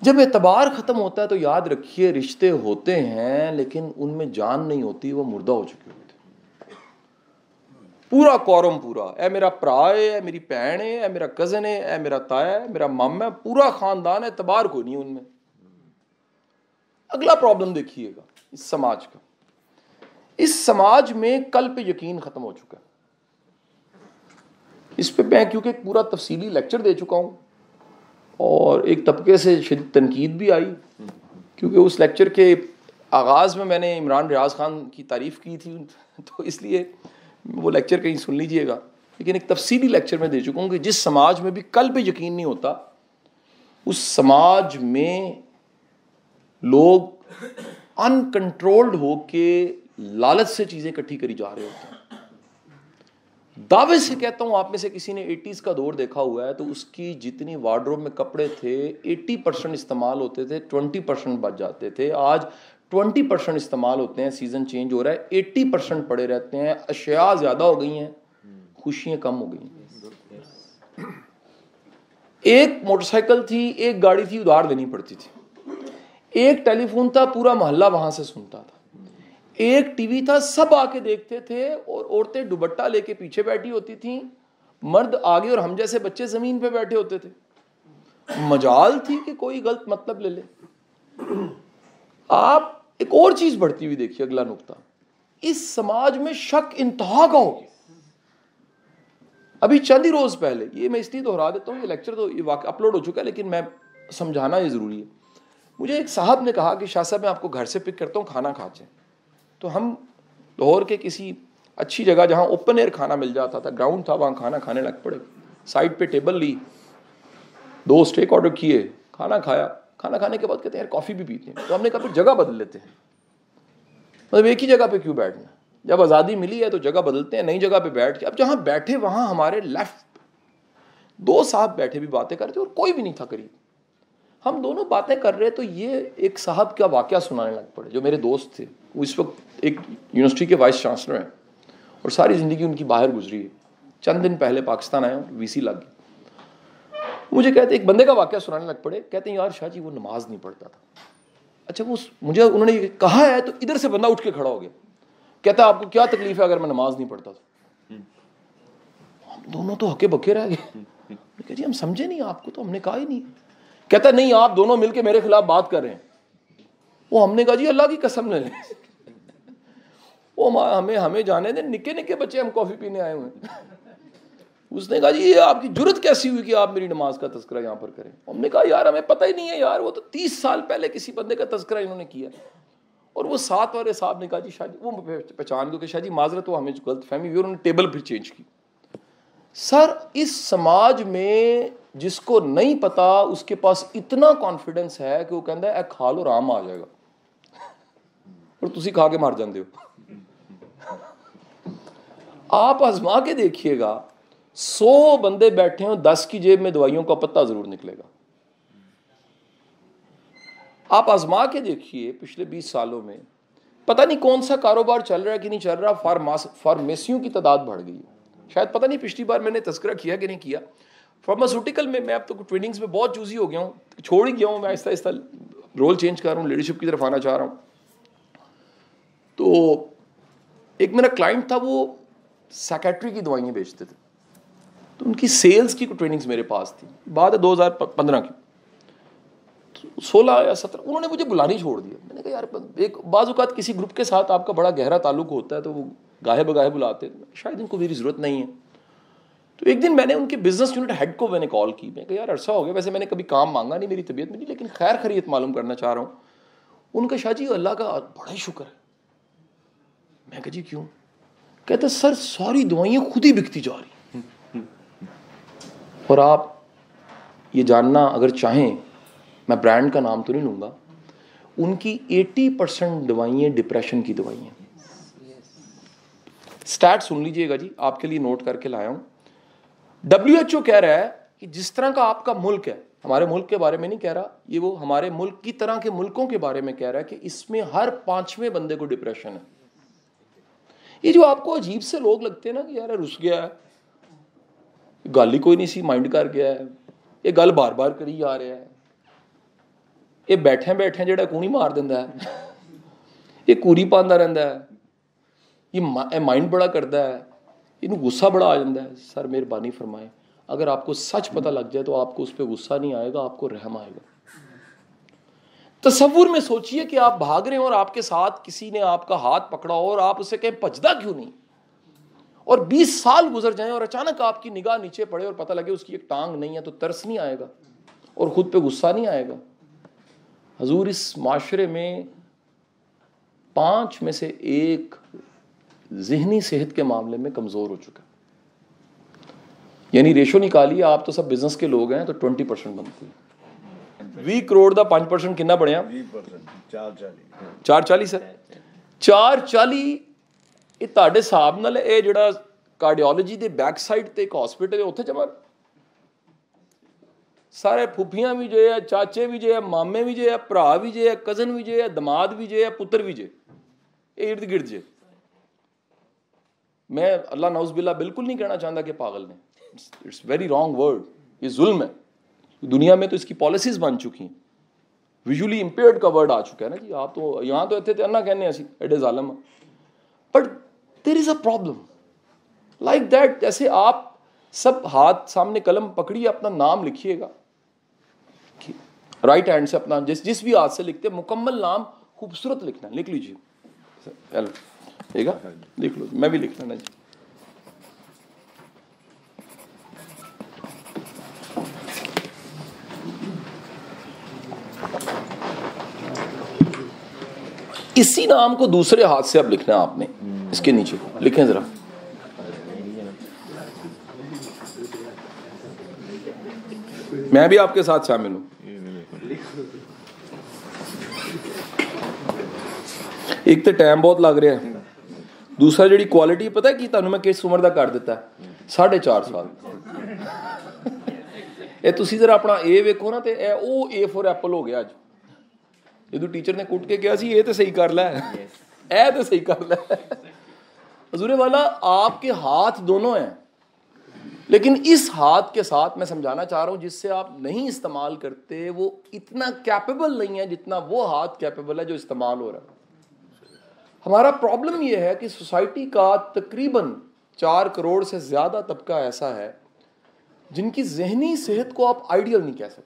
جب اعتبار ختم ہوتا ہے تو یاد رکھیے رشتے ہوتے ہیں لیکن ان میں جان نہیں ہوتی، وہ مردہ ہو چکے ہوتے. پورا کورم پورا، اے میرا پرا ہے، اے میری بہن ہے، اے میرا کزن ہے، اے میرا تایا ہے، میرا ماما ہے، پورا خاندان ہے، اعتبار کوئی نہیں ان میں. اگلا پرابلم دیکھیے گا اس سماج کا. اس سماج میں کل پہ یقین ختم ہو چکا ہے. اس پہ میں کیونکہ ایک پورا تفصیلی لیکچر دے چکا ہوں اور ایک طبقے سے شدید تنقید بھی آئی، کیونکہ اس لیکچر کے آغاز میں نے عمران ریاض خان کی تعریف کی تھی، تو اس لیے وہ لیکچر کہیں سن لیجئے گا. لیکن ایک تفصیلی لیکچر میں دے چکا ہوں کہ جس سماج میں بھی کل پہ یقین نہیں ہوتا، اس سماج میں لوگ ان کنٹرولڈ ہو کے لالچ سے چیزیں اکٹھی کری جا رہے ہوتے ہیں. دعوے سے کہتا ہوں، آپ میں سے کسی نے 80s کا دور دیکھا ہوا ہے تو اس کی جتنی وارڈروب میں کپڑے تھے 80% استعمال ہوتے تھے، 20% بچ جاتے تھے. آج 20% استعمال ہوتے ہیں، سیزن چینج ہو رہا ہے، 80% پڑے رہتے ہیں. اشیاء زیادہ ہو گئی ہیں، خوشیاں کم ہو گئی ہیں. ایک موٹر سائیکل تھی، ایک گاڑی تھی، ادھار دینی پڑتی تھی. ایک ٹیلی فون تھا، پورا محلہ وہاں سے سنتا تھا. ایک ٹی وی تھا، سب آ کے دیکھتے تھے، اور عورتیں دوپٹہ لے کے پیچھے بیٹھی ہوتی تھیں، مرد آگے اور ہم جیسے بچے زمین پہ بیٹھے ہوتے تھے. مجال تھی کہ کوئی غلط مطلب لے لے. آپ ایک اور چیز بڑھتی ہوئی دیکھیے، اگلا نقطہ، اس سماج میں شک انتہا کا ہو گیا. ابھی چند ہی روز پہلے، یہ میں اس لیے دہرا دیتا ہوں، یہ لیکچر تو یہ واقع اپلوڈ ہو چکا ہے لیکن میں سمجھانا یہ ضروری ہے. مجھے ایک صاحب نے کہا کہ شاہ صاحب میں آپ کو گھر سے پک کرتا ہوں، کھانا کھا جائیں. تو ہم لاہور کے کسی اچھی جگہ جہاں اوپن ایئر کھانا مل جاتا تھا، گراؤنڈ تھا، وہاں کھانا کھانے لگ پڑے. سائڈ پہ ٹیبل لی، 2 اسٹیک آرڈر کیے، کھانا کھایا. کھانا کھانے کے بعد کہتے ہیں یار کافی بھی پیتے ہیں. تو ہم نے کہا پھر جگہ بدل لیتے ہیں، مطلب ایک ہی جگہ پہ کیوں بیٹھنا، جب آزادی ملی ہے تو جگہ بدلتے ہیں، نئی جگہ پہ بیٹھ کے. اب جہاں بیٹھے وہاں ہمارے لیفٹ 2 صاحب بیٹھے بھی باتیں کر رہے تھے اور کوئی بھی نہیں تھا قریب. ہم دونوں باتیں کر رہے تو یہ ایک صاحب کا واقعہ سنانے لگ پڑے جو میرے دوست تھے. وہ اس وقت ایک یونیورسٹی کے وائس چانسلر ہیں اور ساری زندگی ان کی باہر گزری ہے. چند دن پہلے پاکستان آئے وی سی لگ گئی. مجھے کہتے ایک بندے کا واقعہ سنانے لگ پڑے. کہتے ہیں یار شاہ جی وہ نماز نہیں پڑھتا تھا. اچھا وہ مجھے انہوں نے یہ کہا ہے تو ادھر سے بندہ اٹھ کے کھڑا ہو گیا. کہتا آپ کو کیا تکلیف ہے اگر میں نماز نہیں پڑھتا تو؟ ہم دونوں تو ہکے بکے رہ گئے. کہ جی ہم سمجھے نہیں آپ کو تو ہم نے کہا ہی نہیں. کہتا نہیں آپ دونوں مل کے میرے خلاف بات کر رہے ہیں. وہ ہم نے کہا جی اللہ کی قسم لے لیں، وہ ہمیں جانے دیں، نکے نکے بچے ہم کافی پینے آئے ہوئے ہیں. اس نے کہا جی یہ آپ کی جرت کیسی ہوئی کہ آپ میری نماز کا تذکرہ یہاں پر کریں. ہم نے کہا یار ہمیں پتہ ہی نہیں ہے یار، وہ تو 30 سال پہلے کسی بندے کا تذکرہ انہوں نے کیا. اور وہ ساتھ والے صاحب نے کہا جی شاہ جی، وہ پہچان گئے کہ شاہ جی معذرت وہ ہمیں غلط فہمی ہوئی، اور انہوں نے ٹیبل پھر چینج کی. سر اس سماج میں جس کو نہیں پتا اس کے پاس اتنا کانفیڈنس ہے کہ وہ کہتا ہے اے کھا لو آرام آ جائے گا، اور تسی کھا کے مار جاندے ہو. آپ آزما کے دیکھیے گا، 100 بندے بیٹھے ہوں، 10 کی جیب میں دوائیوں کا پتہ ضرور نکلے گا. آپ آزما کے دیکھیے پچھلے 20 سالوں میں پتہ نہیں کون سا کاروبار چل رہا ہے کہ نہیں چل رہا. فارمیسیوں کی تعداد بڑھ گئی ہے. شاید پتہ نہیں پچھلی بار میں نے تذکرہ کیا کہ نہیں کیا. فارماسیوٹیکل میں اب تو ٹریننگز میں بہت چوزی ہو گیا ہوں، چھوڑ ہی گیا ہوں میں، آہستہ آہستہ رول چینج کر رہا ہوں، لیڈرشپ کی طرف آنا چاہ رہا ہوں. تو ایک میرا کلائنٹ تھا، وہ سیکیٹری کی دوائیں بیچتے تھے. تو ان کی سیلز کی ٹریننگز میرے پاس تھی، بات ہے 2015 کی. 16 یا 17 انہوں نے مجھے بلانی چھوڑ دیا. میں نے کہا یار ایک بعض اوقات کسی گروپ کے ساتھ آپ کا بڑا گہرا تعلق ہوتا ہے تو وہ گاہے بگاہے بلاتے ہیں، شاید ان کو میری ضرورت نہیں ہے. تو ایک دن میں نے ان کے بزنس یونٹ ہیڈ کو میں نے کال کی. میں کہا یار عرصہ ہو گیا، ویسے میں نے کبھی کام مانگا نہیں، میری طبیعت میں نہیں، لیکن خیر خیریت معلوم کرنا چاہ رہا ہوں. ان کا شاہ جی اللہ کا بڑا ہی شکر ہے. میں کہا جی کیوں؟ کہتے سر ساری دوائیں خود ہی بکتی جا رہی ہیں، اور آپ یہ جاننا اگر چاہیں، میں برانڈ کا نام تو نہیں لوں گا، ان کی 80% دوائیں ڈپریشن کی دوائیں ہیں. سٹیٹ سن لیجئے گا جی، آپ کے لیے نوٹ کر کے لایا ہوں. WHO کہہ رہا ہے کہ جس طرح کا آپ کا ملک ہے، ہمارے ملک کے بارے میں نہیں کہہ رہا یہ، وہ ہمارے ملک کی طرح کے ملکوں کے بارے میں کہہ رہا ہے کہ اس میں ہر 5ویں بندے کو ڈپریشن ہے. یہ جو آپ کو عجیب سے لوگ لگتے ہیں نا کہ یار رس گیا ہے، گل ہی کوئی نہیں سی مائنڈ کر گیا ہے، یہ گل بار بار کری جا رہا ہے، یہ بیٹھے بیٹھے جڑا کونی مار دینا ہے، یہ کوری پاندا رہتا ہے، یہ مائنڈ بڑا کرتا ہے، یہ غصہ بڑا آ جاتا ہے. سر مہربانی فرمائیں، اگر آپ کو سچ پتہ لگ جائے تو آپ کو اس پہ غصہ نہیں آئے گا، آپ کو رحم آئے گا. تصور میں سوچئے کہ آپ بھاگ رہے ہیں اور آپ کے ساتھ کسی نے آپ کا ہاتھ پکڑا ہو اور آپ اسے کہیں پجدا کیوں نہیں، اور 20 سال گزر جائیں اور اچانک آپ کی نگاہ نیچے پڑے اور پتہ لگے اس کی ایک ٹانگ نہیں ہے، تو ترس نہیں آئے گا اور خود پہ غصہ نہیں آئے گا. حضور اس معاشرے میں 5 میں سے 1 ذہنی صحت کے معاملے میں کمزور ہو چکا. یعنی ریشو نکالیے، آپ تو سب بزنس کے لوگ ہیں تو 20% بنتی ہے. 20 کروڑ دا 5% کنا بنیا؟ 440 سر. 440 یہ تہاڈے حساب نال اے جڑا کارڈیولوجی دے بیک سائڈ تے ایک ہاسپٹل ہے اوتھے جمع سارے پھوپھیاں بھی جو ہے، چاچے بھی جو ہے، مامے بھی جو ہے، بھرا بھی جو ہے، کزن بھی جو ہے، دماد بھی جو ہے، پتر بھی جو ہے، ارد گرد جو. میں اللہ نعوذ باللہ بالکل نہیں کہنا چاہتا کہ پاگل نے، اٹس ویری رانگ ورڈ، یہ ظلم ہے. دنیا میں تو اس کی پالیسیز بن چکی ہیں. ویژولی امپیئرڈ کا ورڈ آ چکا ہے نا جی. آپ تو یہاں تو اتنے انا کہنے اسی ایڈے ظالم، but there is a problem like that. جیسے آپ سب ہاتھ سامنے قلم پکڑیے، اپنا نام لکھیے گا رائٹ ہینڈ سے، اپنا جس بھی ہاتھ سے لکھتے مکمل نام خوبصورت لکھنا. لکھ لیجیے، ٹھیک ہے، لکھ لو، میں بھی لکھ لینا جی. اسی نام کو دوسرے ہاتھ سے اب لکھنا ہے آپ نے, اس کے نیچے لکھیں ذرا. میں بھی آپ کے ساتھ شامل ہوں. ایک تو ٹائم بہت لگ رہا ہے, دوسرا جڑی کوالٹی پتہ ہے کی تانوں میں کس عمر دا کر دیتا ہے, 4.5 سال. اے تسی ذرا اپنا اے ویکھو نا تے اے او اے فور ایپل ہو گیا اج. جدوں ٹیچر نے کٹ کے کہا سی اے تے صحیح کر لے, اے تے صحیح کر لے. حضور والا آپ کے ہاتھ دونوں ہیں, لیکن اس ہاتھ کے ساتھ میں سمجھانا چاہ رہا ہوں جس سے آپ نہیں استعمال کرتے وہ اتنا کیپیبل نہیں ہے جتنا وہ ہاتھ کیپیبل ہے جو استعمال ہو رہا ہے. ہمارا پرابلم یہ ہے کہ سوسائٹی کا تقریباً 4 کروڑ سے زیادہ طبقہ ایسا ہے جن کی ذہنی صحت کو آپ آئیڈیل نہیں کہہ سکتے.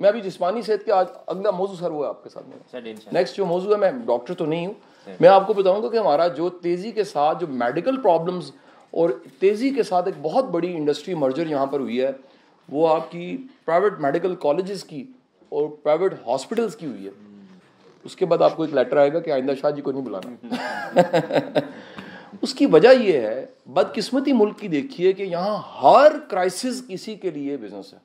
میں ابھی جسمانی صحت کے آج اگلا موضوع سر ہوا آپ کے ساتھ. نیکسٹ جو موضوع ہے, میں ڈاکٹر تو نہیں ہوں, میں آپ کو بتاؤں گا کہ ہمارا جو تیزی کے ساتھ جو میڈیکل پرابلمز اور تیزی کے ساتھ ایک بہت بڑی انڈسٹری مرجر یہاں پر ہوئی ہے, وہ آپ کی پرائیویٹ میڈیکل کالجز کی اور پرائیویٹ ہاسپٹلز کی ہوئی ہے. اس کے بعد آپ کو ایک لیٹر آئے گا کہ آئندہ شاہ جی کو نہیں بلانا. اس کی وجہ یہ ہے, بدقسمتی ملک کی دیکھیے کہ یہاں ہر کرائسس کسی کے لیے بزنس ہے.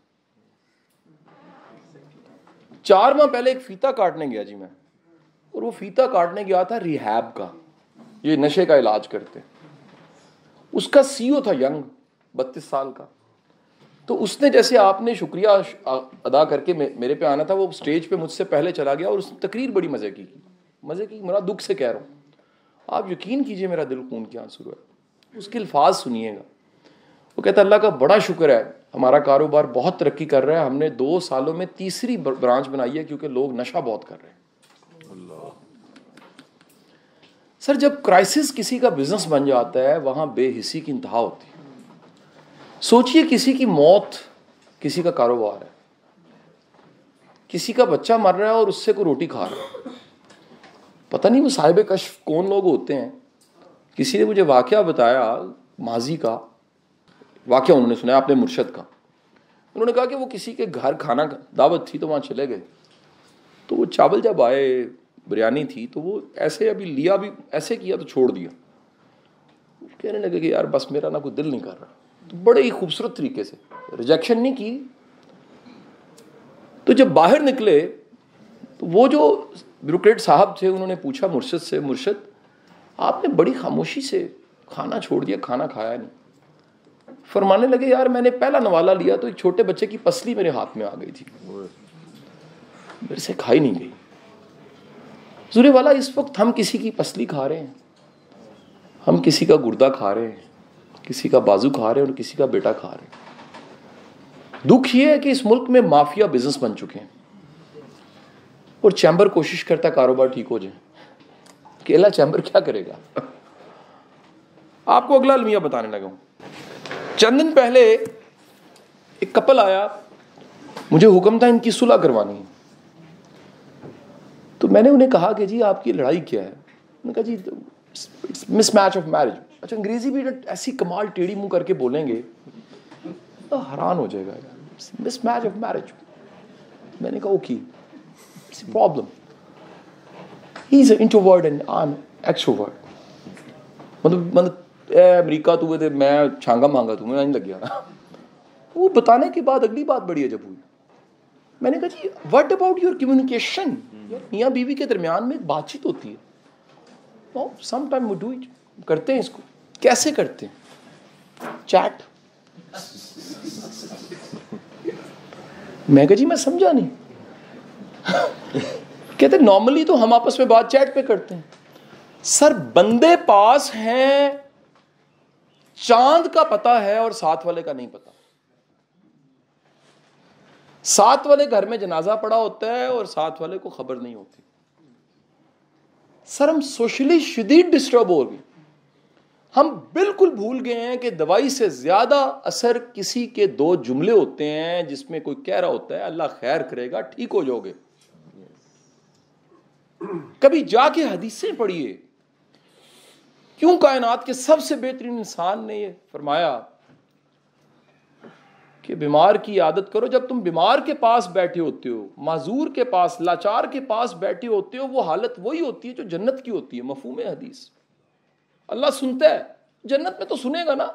4 ماہ پہلے ایک فیتا کاٹنے گیا جی میں, اور وہ فیتا کاٹنے گیا تھا ریہیب کا, یہ نشے کا علاج کرتے. اس کا سی او تھا ینگ, 32 سال کا. تو اس نے جیسے آپ نے شکریہ ادا کر کے میرے پہ آنا تھا, وہ سٹیج پہ مجھ سے پہلے چلا گیا اور اس نے تقریر بڑی مزے کی میرا دکھ سے کہہ رہا ہوں, آپ یقین کیجئے میرا دل خون کے آنسو ہے. اس کے الفاظ سنیے گا. وہ کہتا اللہ کا بڑا شکر ہے, ہمارا کاروبار بہت ترقی کر رہا ہے, ہم نے 2 سالوں میں تیسری برانچ بنائی ہے کیونکہ لوگ نشہ بہت کر رہے ہیں. سر جب کرائسس کسی کا بزنس بن جاتا ہے وہاں بے حسی کی انتہا ہوتی ہے. سوچئے کسی کی موت کسی کا کاروبار ہے, کسی کا بچہ مر رہا ہے اور اس سے کوئی روٹی کھا رہا ہے. پتہ نہیں وہ صاحب کشف کون لوگ ہوتے ہیں. کسی نے مجھے واقعہ بتایا, ماضی کا واقعہ انہوں نے سنا اپنے مرشد کا. انہوں نے کہا کہ وہ کسی کے گھر کھانا دعوت تھی تو وہاں چلے گئے, تو وہ چاول جب آئے, بریانی تھی, تو وہ ایسے ابھی لیا بھی ایسے کیا تو چھوڑ دیا. کہنے لگے کہ یار بس میرا نہ کوئی دل نہیں کر رہا. تو بڑے ہی خوبصورت طریقے سے ریجیکشن نہیں کی. تو جب باہر نکلے تو وہ جو بیوروکریٹ صاحب تھے انہوں نے پوچھا مرشد سے, مرشد آپ نے بڑی خاموشی سے کھانا چھوڑ دیا, کھانا کھایا نہیں. فرمانے لگے یار میں نے پہلا نوالا لیا تو ایک چھوٹے بچے کی پسلی میرے ہاتھ میں آ گئی تھی, میرے سے کھائی نہیں گئی. حضور والا اس وقت ہم کسی کی پسلی کھا رہے ہیں, ہم کسی کا گردہ کھا رہے ہیں, کسی کا بازو کھا رہے ہیں اور کسی کا بیٹا کھا رہے ہیں. دکھ یہ ہے کہ اس ملک میں مافیا بزنس بن چکے ہیں اور چیمبر کوشش کرتا ہے کاروبار ٹھیک ہو جائے. اکیلا چیمبر کیا کرے گا. آپ کو اگلا المیہ بتانے لگا ہوں. چند دن پہلے ایک کپل آیا, مجھے حکم تھا ان کی صلح کروانی ہے. تو میں نے انہیں کہا کہ جی آپ کی لڑائی کیا ہے. انہوں نے کہا جی مس میچ آف میرج. اچھا انگریزی بھی ایسی کمال ٹیڑھی منہ کر کے بولیں گے تو حیران ہو جائے گا. Mismatch of marriage. میں نے کہا okay it's a problem. He is introvert and I am extrovert. مطلب امریکہ تو ہوئے میں چھانگا مانگا تو میں نہیں لگ گیا. وہ بتانے کے بعد اگلی بات بڑی عجب ہوئی. میں نے کہا جی واٹ اباؤٹ یور کمیونیکیشن. میاں بیوی کے درمیان میں ایک بات چیت ہوتی ہے, some time we do it, کرتے ہیں اس کو. کیسے کرتے ہیں؟ چیٹ. میں کہا جی میں سمجھا نہیں. کہتے نارملی تو ہم آپس میں بات چیٹ پہ کرتے ہیں. سر بندے پاس ہیں, چاند کا پتا ہے اور ساتھ والے کا نہیں پتا. ساتھ والے گھر میں جنازہ پڑا ہوتا ہے اور ساتھ والے کو خبر نہیں ہوتی. سر ہم سوشلی شدید ڈسٹرب ہو گئے. ہم بالکل بھول گئے ہیں کہ دوائی سے زیادہ اثر کسی کے 2 جملے ہوتے ہیں جس میں کوئی کہہ رہا ہوتا ہے اللہ خیر کرے گا, ٹھیک ہو جاؤ گے. کبھی جا کے حدیثیں پڑھیے. کیوں کائنات کے سب سے بہترین انسان نے یہ فرمایا کہ کہ بیمار کی عادت کرو. جب تم بیمار کے پاس بیٹھے ہوتے ہو, معذور کے پاس, لاچار کے پاس بیٹھے ہوتے ہو, وہ حالت وہی ہوتی ہے جو جنت کی ہوتی ہے. مفہوم حدیث. اللہ سنتا ہے, جنت میں تو سنے گا نا.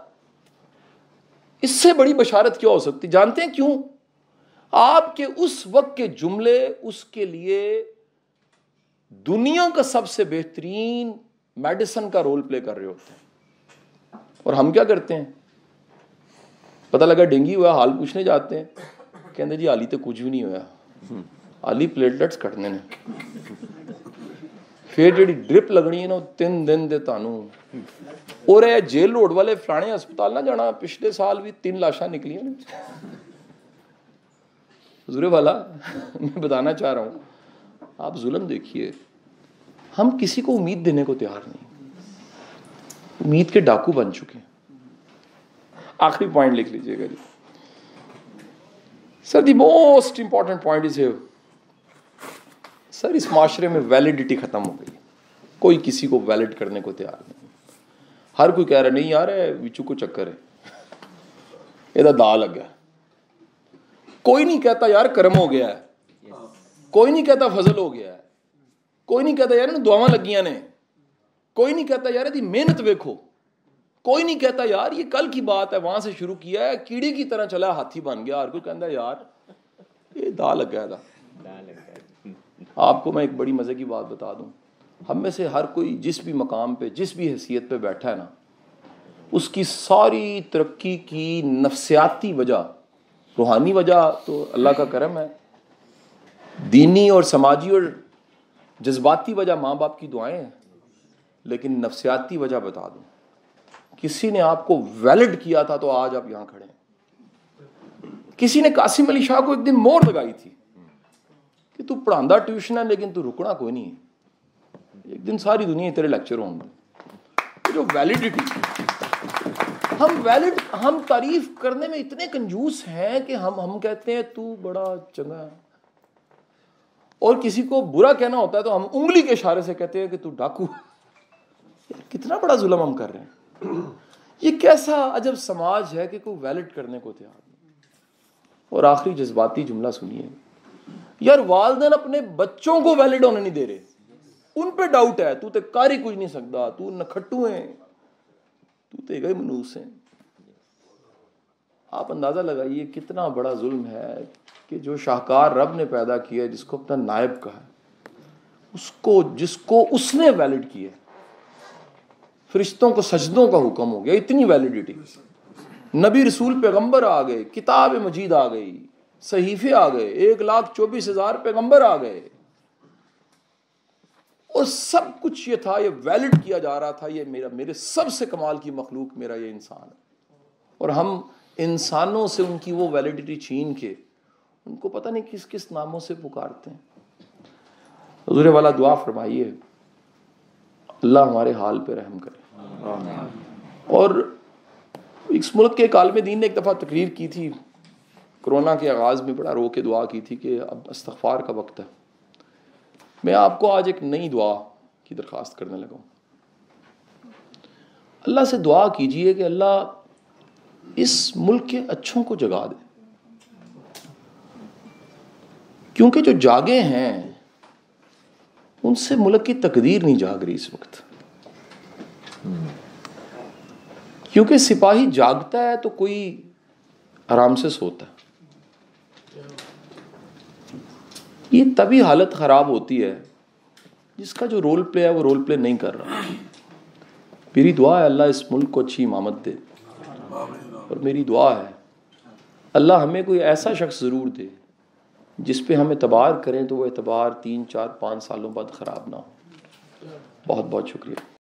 اس سے بڑی بشارت کیا ہو سکتی؟ جانتے ہیں کیوں؟ آپ کے اس وقت کے جملے اس کے لیے دنیا کا سب سے بہترین میڈیسن کا رول پلے کر رہے ہوتے ہیں. اور ہم کیا کرتے ہیں؟ پتہ لگا ڈینگی ہوا, حال پوچھنے جاتے ہیں, کہتے جی حالی تو کچھ بھی نہیں ہوا, حالی پلیٹلیٹس کٹنے نے, پھر جڑی ڈرپ لگنی ہے نا 3 دن دے تانوں. اور اے جیل روڈ والے فلانے ہسپتال نہ جانا, پچھلے سال بھی 3 لاشاں نکلی ہیں. حضور والا میں بتانا چاہ رہا ہوں, آپ ظلم دیکھیے, ہم کسی کو امید دینے کو تیار نہیں, امید کے ڈاکو بن چکے ہیں. آخری پوائنٹ لکھ لیجئے گا جی. Sir the most important point is here. Sir اس معاشرے میں ویلیڈیٹی ختم ہو گئی, کوئی کسی کو ویلڈ کرنے کو تیار نہیں. ہر کوئی کہہ رہا نہیں یار وچو کو چکر ہے, یہ دا لگ گیا. کوئی نہیں کہتا یار کرم ہو گیا ہے, کوئی نہیں کہتا فضل ہو گیا ہے, کوئی نہیں کہتا یار دعاواں لگیاں نے, کوئی نہیں کہتا یار دی محنت ویکھو, کوئی نہیں کہتا یار یہ کل کی بات ہے, وہاں سے شروع کیا ہے, کیڑے کی طرح چلا ہاتھی بن گیا. ہر کوئی کہتا یار یہ دا لگ گیا تھا. آپ کو میں ایک بڑی مزے کی بات بتا دوں, ہم میں سے ہر کوئی جس بھی مقام پہ, جس بھی حیثیت پہ بیٹھا ہے نا, اس کی ساری ترقی کی نفسیاتی وجہ, روحانی وجہ تو اللہ کا کرم ہے, دینی اور سماجی اور جذباتی وجہ ماں باپ کی دعائیں ہیں, لیکن نفسیاتی وجہ بتا دوں, کسی نے آپ کو ویلڈ کیا تھا تو آج آپ یہاں کھڑے ہیں. کسی نے قاسم علی شاہ کو ایک دن مور لگائی تھی کہ تو پڑھاندہ ٹیوشن ہے لیکن تو رکنا کوئی نہیں ہے, ایک دن ساری دنیا تیرے لیکچر ہوں گے. جو ویلیڈیٹی, ہم تعریف کرنے میں اتنے کنجوس ہیں کہ ہم کہتے ہیں تو بڑا چنگا ہے, اور کسی کو برا کہنا ہوتا ہے تو ہم انگلی کے اشارے سے کہتے ہیں کہ تو ڈاکو. کتنا بڑا ظلم ہم کر رہے ہیں. یہ کیسا عجب سماج ہے کہ کوئی ویلڈ کرنے کو تیار نہیں. اور آخری جذباتی جملہ سنیے, یار والدین اپنے بچوں کو ویلڈ ہونے نہیں دے رہے, ان پہ ڈاؤٹ ہے, تو تے کاری کچھ نہیں سکتا, تو نکھٹو ہیں, تو تے گئے منوس ہیں. آپ اندازہ لگائیے کتنا بڑا ظلم ہے کہ جو شاہکار رب نے پیدا کیا, جس کو اپنا نائب کہا, جس کو اس نے ویلڈ کیا, فرشتوں کو سجدوں کا حکم ہو گیا. اتنی ویلیڈیٹی, نبی رسول پیغمبر آ گئے, کتاب مجید آ گئی, صحیفے آ گئے, 1,24,000 پیغمبر آ گئے, اور سب کچھ یہ تھا, یہ ویلڈ کیا جا رہا تھا, یہ میرے سب سے کمال کی مخلوق میرا یہ انسان ہے. اور ہم انسانوں سے ان کی وہ ویلیڈیٹی چھین کے ان کو پتہ نہیں کس کس ناموں سے پکارتے ہیں. حضور والا دعا فرمائیے, اللہ ہمارے حال پہ رحم کرے. اور اس ملک کے ایک عالم دین نے ایک دفعہ تقریر کی تھی, کرونا کے آغاز میں بڑا رو کے دعا کی تھی کہ اب استغفار کا وقت ہے. میں آپ کو آج ایک نئی دعا کی درخواست کرنے لگا ہوں. اللہ سے دعا کیجئے کہ اللہ اس ملک کے اچھوں کو جگا دے, کیونکہ جو جاگے ہیں ان سے ملک کی تقدیر نہیں جاگ رہی اس وقت. کیونکہ سپاہی جاگتا ہے تو کوئی آرام سے سوتا ہے. یہ تبھی حالت خراب ہوتی ہے جس کا جو رول پلے ہے وہ رول پلے نہیں کر رہا. میری دعا ہے اللہ اس ملک کو اچھی امامت دے, اور میری دعا ہے اللہ ہمیں کوئی ایسا شخص ضرور دے جس پہ ہم اعتبار کریں تو وہ اعتبار 3 4 5 سالوں بعد خراب نہ ہو. بہت بہت شکریہ.